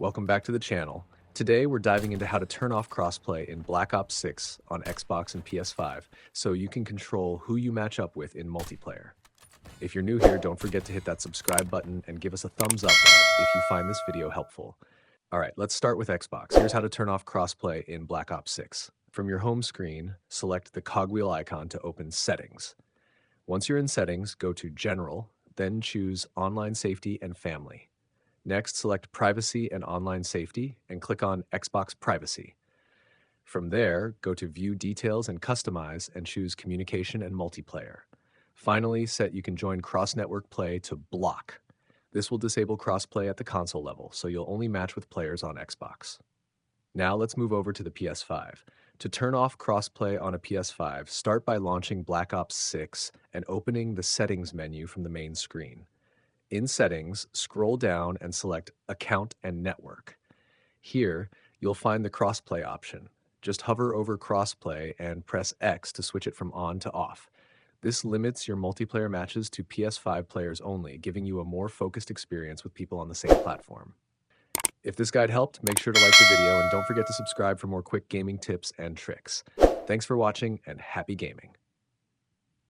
Welcome back to the channel. Today we're diving into how to turn off crossplay in Black Ops 6 on Xbox and PS5 so you can control who you match up with in multiplayer. If you're new here, don't forget to hit that subscribe button and give us a thumbs up if you find this video helpful. Alright, let's start with Xbox. Here's how to turn off crossplay in Black Ops 6. From your home screen, select the cogwheel icon to open Settings. Once you're in Settings, go to General, then choose Online Safety and Family. Next, select Privacy and Online Safety and click on Xbox Privacy. From there, go to View Details and Customize and choose Communication and Multiplayer. Finally, set You Can Join Cross-Network Play to Block. This will disable crossplay at the console level, so you'll only match with players on Xbox. Now let's move over to the PS5. To turn off crossplay on a PS5, start by launching Black Ops 6 and opening the Settings menu from the main screen. In Settings, scroll down and select Account and Network. Here, you'll find the crossplay option. Just hover over crossplay and press X to switch it from on to off. This limits your multiplayer matches to PS5 players only, giving you a more focused experience with people on the same platform. If this guide helped, make sure to like the video and don't forget to subscribe for more quick gaming tips and tricks. Thanks for watching and happy gaming.